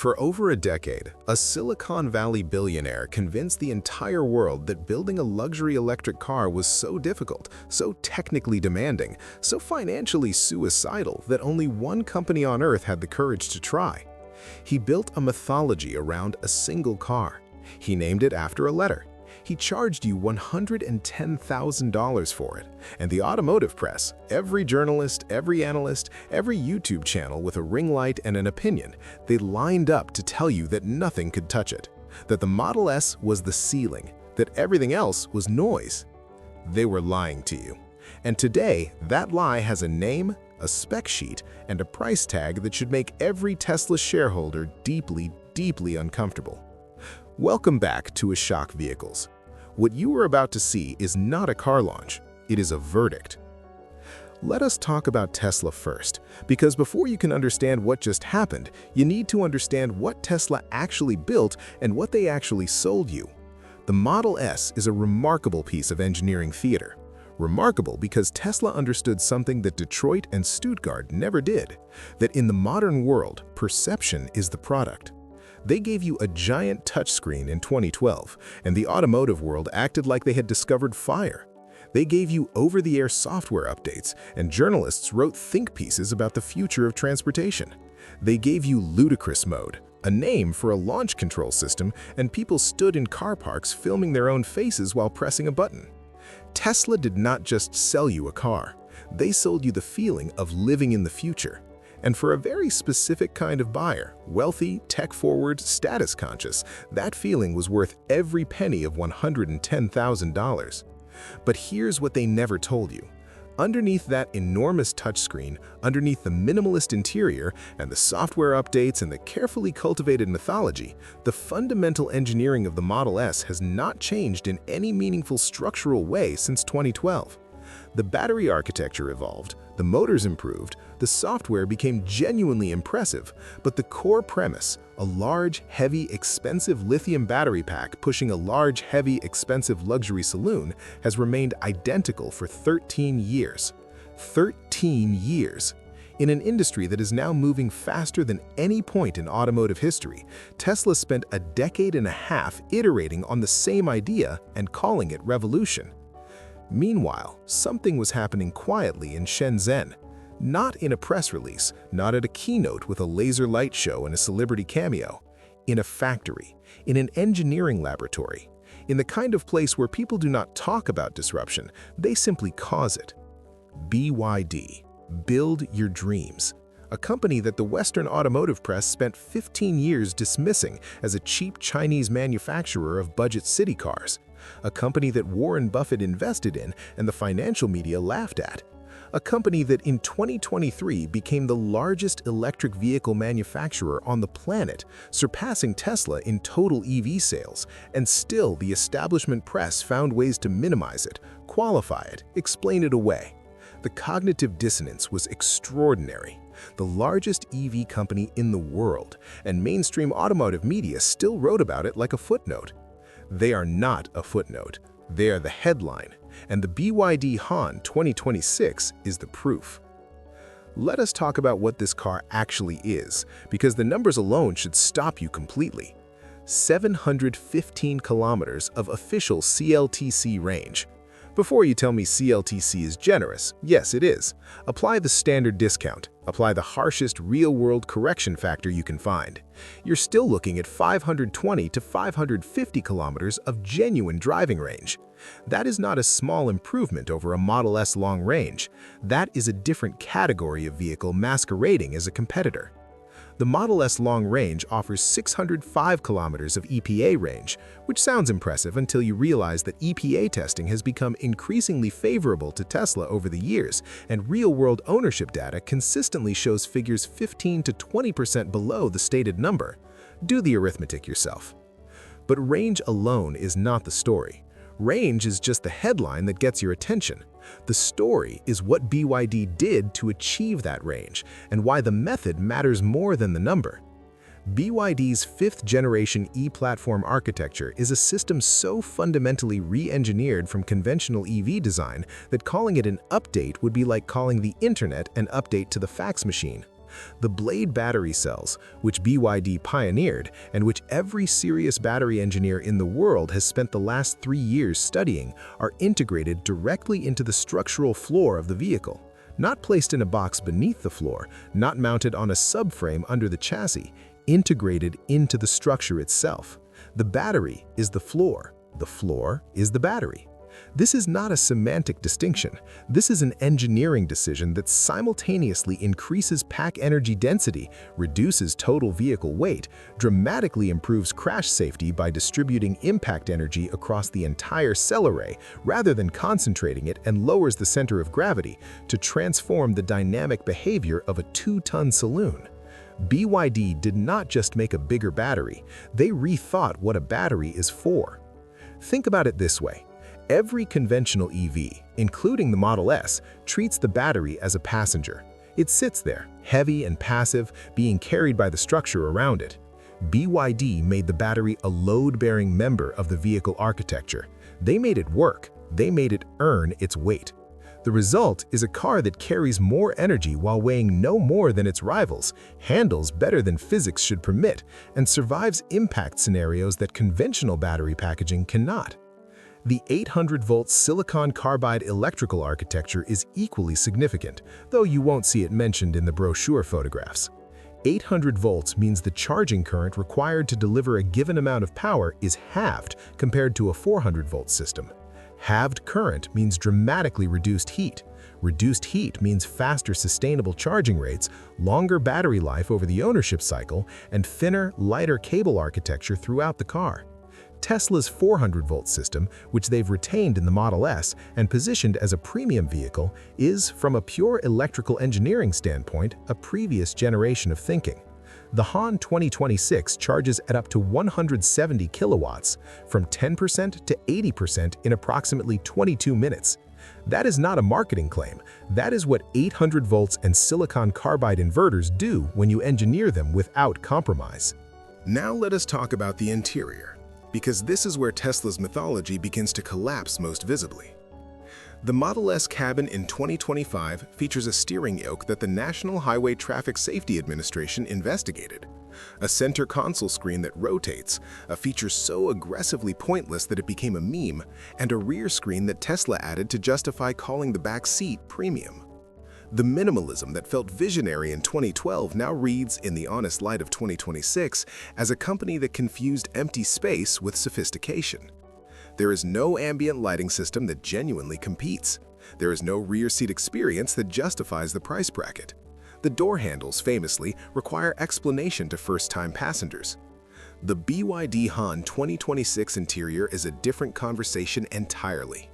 For over a decade, a Silicon Valley billionaire convinced the entire world that building a luxury electric car was so difficult, so technically demanding, so financially suicidal that only one company on Earth had the courage to try. He built a mythology around a single car. He named it after a letter. He charged you $110,000 for it, and the automotive press, every journalist, every analyst, every YouTube channel with a ring light and an opinion, they lined up to tell you that nothing could touch it, that the Model S was the ceiling, that everything else was noise. They were lying to you. And today, that lie has a name, a spec sheet, and a price tag that should make every Tesla shareholder deeply, deeply uncomfortable. Welcome back to Ashok Vehicles. What you are about to see is not a car launch, it is a verdict. Let us talk about Tesla first, because before you can understand what just happened, you need to understand what Tesla actually built and what they actually sold you. The Model S is a remarkable piece of engineering theater. Remarkable because Tesla understood something that Detroit and Stuttgart never did, that in the modern world, perception is the product. They gave you a giant touchscreen in 2012, and the automotive world acted like they had discovered fire. They gave you over-the-air software updates, and journalists wrote think pieces about the future of transportation. They gave you ludicrous mode, a name for a launch control system, and people stood in car parks filming their own faces while pressing a button. Tesla did not just sell you a car. They sold you the feeling of living in the future. And for a very specific kind of buyer, wealthy, tech-forward, status-conscious, that feeling was worth every penny of $110,000. But here's what they never told you. Underneath that enormous touchscreen, underneath the minimalist interior and the software updates and the carefully cultivated mythology, the fundamental engineering of the Model S has not changed in any meaningful structural way since 2012. The battery architecture evolved, the motors improved, the software became genuinely impressive, but the core premise, a large, heavy, expensive lithium battery pack pushing a large, heavy, expensive luxury saloon, has remained identical for 13 years. 13 years! In an industry that is now moving faster than any point in automotive history, Tesla spent a decade and a half iterating on the same idea and calling it revolution. Meanwhile, something was happening quietly in Shenzhen. Not in a press release, not at a keynote with a laser light show and a celebrity cameo. In a factory, in an engineering laboratory, in the kind of place where people do not talk about disruption, they simply cause it. BYD, Build Your Dreams. A company that the Western automotive press spent 15 years dismissing as a cheap Chinese manufacturer of budget city cars. A company that Warren Buffett invested in and the financial media laughed at. A company that in 2023 became the largest electric vehicle manufacturer on the planet, surpassing Tesla in total EV sales, and still the establishment press found ways to minimize it, qualify it, explain it away. The cognitive dissonance was extraordinary. The largest EV company in the world, and mainstream automotive media still wrote about it like a footnote. They are not a footnote. They are the headline, and the BYD Han 2026 is the proof. Let us talk about what this car actually is, because the numbers alone should stop you completely. 715 kilometers of official CLTC range. Before you tell me CLTC is generous, yes it is. Apply the standard discount. Apply the harshest real-world correction factor you can find. You're still looking at 520 to 550 kilometers of genuine driving range. That is not a small improvement over a Model S long range. That is a different category of vehicle masquerading as a competitor. The Model S long range offers 605 kilometers of EPA range, which sounds impressive until you realize that EPA testing has become increasingly favorable to Tesla over the years, and real-world ownership data consistently shows figures 15 to 20% below the stated number. Do the arithmetic yourself. But range alone is not the story. Range is just the headline that gets your attention. The story is what BYD did to achieve that range, and why the method matters more than the number. BYD's fifth-generation e-platform architecture is a system so fundamentally re-engineered from conventional EV design that calling it an update would be like calling the internet an update to the fax machine. The Blade battery cells, which BYD pioneered and which every serious battery engineer in the world has spent the last 3 years studying, are integrated directly into the structural floor of the vehicle. Not placed in a box beneath the floor, not mounted on a subframe under the chassis, integrated into the structure itself. The battery is the floor is the battery. This is not a semantic distinction. This is an engineering decision that simultaneously increases pack energy density, reduces total vehicle weight, dramatically improves crash safety by distributing impact energy across the entire cell array rather than concentrating it, and lowers the center of gravity to transform the dynamic behavior of a 2-ton saloon. BYD did not just make a bigger battery, they rethought what a battery is for. Think about it this way. Every conventional EV, including the Model S, treats the battery as a passenger. It sits there, heavy and passive, being carried by the structure around it. BYD made the battery a load-bearing member of the vehicle architecture. They made it work. They made it earn its weight. The result is a car that carries more energy while weighing no more than its rivals, handles better than physics should permit, and survives impact scenarios that conventional battery packaging cannot. The 800-volt silicon carbide electrical architecture is equally significant, though you won't see it mentioned in the brochure photographs. 800 volts means the charging current required to deliver a given amount of power is halved compared to a 400-volt system. Halved current means dramatically reduced heat. Reduced heat means faster sustainable charging rates, longer battery life over the ownership cycle, and thinner, lighter cable architecture throughout the car. Tesla's 400-volt system, which they've retained in the Model S and positioned as a premium vehicle, is, from a pure electrical engineering standpoint, a previous generation of thinking. The Han 2026 charges at up to 170 kilowatts, from 10% to 80% in approximately 22 minutes. That is not a marketing claim. That is what 800 volts and silicon carbide inverters do when you engineer them without compromise. Now let us talk about the interior, because this is where Tesla's mythology begins to collapse most visibly. The Model S cabin in 2025 features a steering yoke that the National Highway Traffic Safety Administration investigated, a center console screen that rotates, a feature so aggressively pointless that it became a meme, and a rear screen that Tesla added to justify calling the back seat premium. The minimalism that felt visionary in 2012 now reads, in the honest light of 2026, as a company that confused empty space with sophistication. There is no ambient lighting system that genuinely competes. There is no rear seat experience that justifies the price bracket. The door handles, famously, require explanation to first-time passengers. The BYD Han 2026 interior is a different conversation entirely.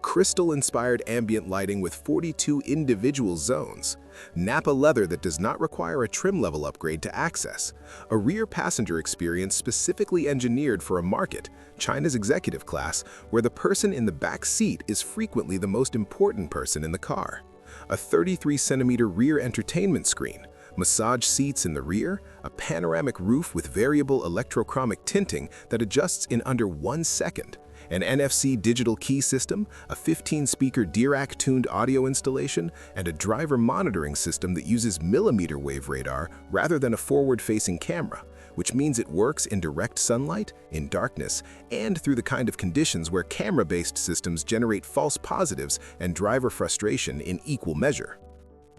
Crystal-inspired ambient lighting with 42 individual zones, Nappa leather that does not require a trim level upgrade to access, a rear passenger experience specifically engineered for a market, China's executive class, where the person in the back seat is frequently the most important person in the car, a 33-centimeter rear entertainment screen, massage seats in the rear, a panoramic roof with variable electrochromic tinting that adjusts in under 1 second, an NFC digital key system, a 15-speaker Dirac-tuned audio installation, and a driver monitoring system that uses millimeter wave radar rather than a forward-facing camera, which means it works in direct sunlight, in darkness, and through the kind of conditions where camera-based systems generate false positives and driver frustration in equal measure.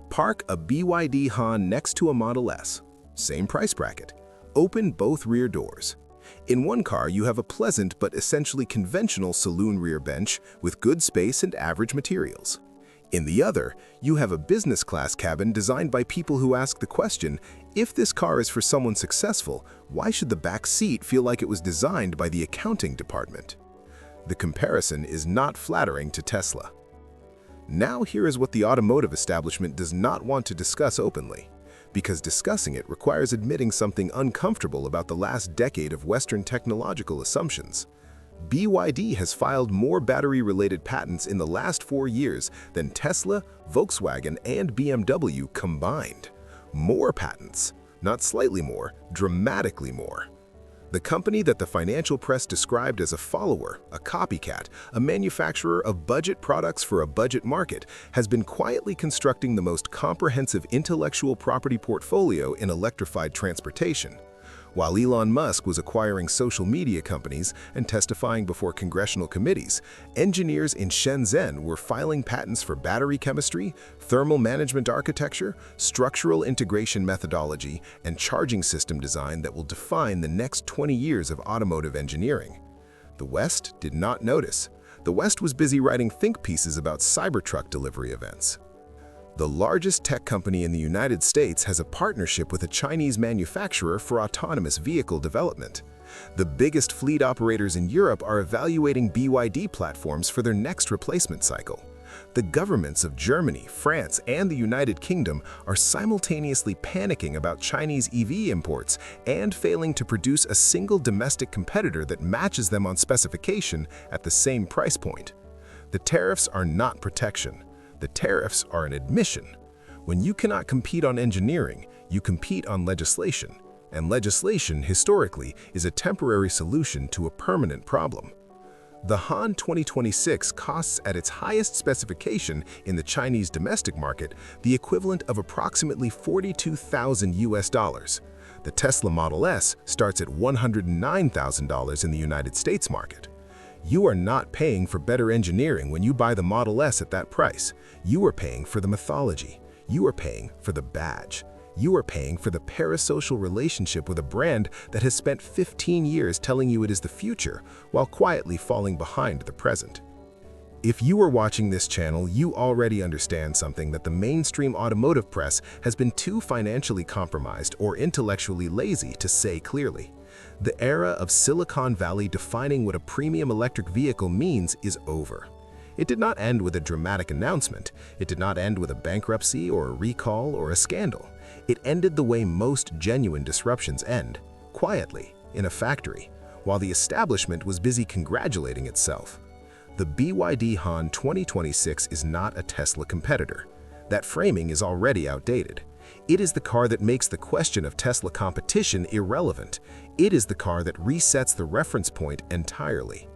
Park a BYD Han next to a Model S. Same price bracket. Open both rear doors. In one car, you have a pleasant but essentially conventional saloon rear bench with good space and average materials. In the other, you have a business-class cabin designed by people who ask the question, if this car is for someone successful, why should the back seat feel like it was designed by the accounting department? The comparison is not flattering to Tesla. Now here is what the automotive establishment does not want to discuss openly, because discussing it requires admitting something uncomfortable about the last decade of Western technological assumptions. BYD has filed more battery-related patents in the last 4 years than Tesla, Volkswagen, and BMW combined. More patents, not slightly more, dramatically more. The company that the financial press described as a follower, a copycat, a manufacturer of budget products for a budget market, has been quietly constructing the most comprehensive intellectual property portfolio in electrified transportation. While Elon Musk was acquiring social media companies and testifying before congressional committees, engineers in Shenzhen were filing patents for battery chemistry, thermal management architecture, structural integration methodology, and charging system design that will define the next 20 years of automotive engineering. The West did not notice. The West was busy writing think pieces about Cybertruck delivery events. The largest tech company in the United States has a partnership with a Chinese manufacturer for autonomous vehicle development. The biggest fleet operators in Europe are evaluating BYD platforms for their next replacement cycle. The governments of Germany, France, and the United Kingdom are simultaneously panicking about Chinese EV imports and failing to produce a single domestic competitor that matches them on specification at the same price point. The tariffs are not protection. The tariffs are an admission. When you cannot compete on engineering, you compete on legislation. And legislation, historically, is a temporary solution to a permanent problem. The Han 2026 costs at its highest specification in the Chinese domestic market the equivalent of approximately $42,000 US. The Tesla Model S starts at $109,000 in the United States market. You are not paying for better engineering when you buy the Model S at that price. You are paying for the mythology. You are paying for the badge. You are paying for the parasocial relationship with a brand that has spent 15 years telling you it is the future while quietly falling behind the present. If you are watching this channel, you already understand something that the mainstream automotive press has been too financially compromised or intellectually lazy to say clearly. The era of Silicon Valley defining what a premium electric vehicle means is over. It did not end with a dramatic announcement. It did not end with a bankruptcy or a recall or a scandal. It ended the way most genuine disruptions end, quietly, in a factory, while the establishment was busy congratulating itself. The BYD Han 2026 is not a Tesla competitor. That framing is already outdated. It is the car that makes the question of Tesla competition irrelevant. It is the car that resets the reference point entirely.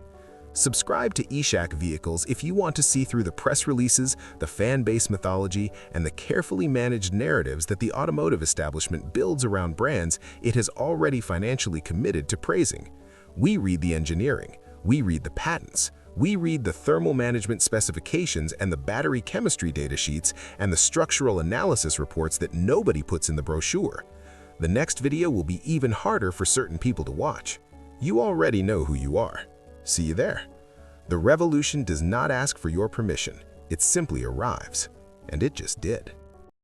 Subscribe to Ishak Vehicles if you want to see through the press releases, the fan base mythology, and the carefully managed narratives that the automotive establishment builds around brands it has already financially committed to praising. We read the engineering. We read the patents. We read the thermal management specifications and the battery chemistry data sheets and the structural analysis reports that nobody puts in the brochure. The next video will be even harder for certain people to watch. You already know who you are. See you there. The revolution does not ask for your permission. It simply arrives. And it just did.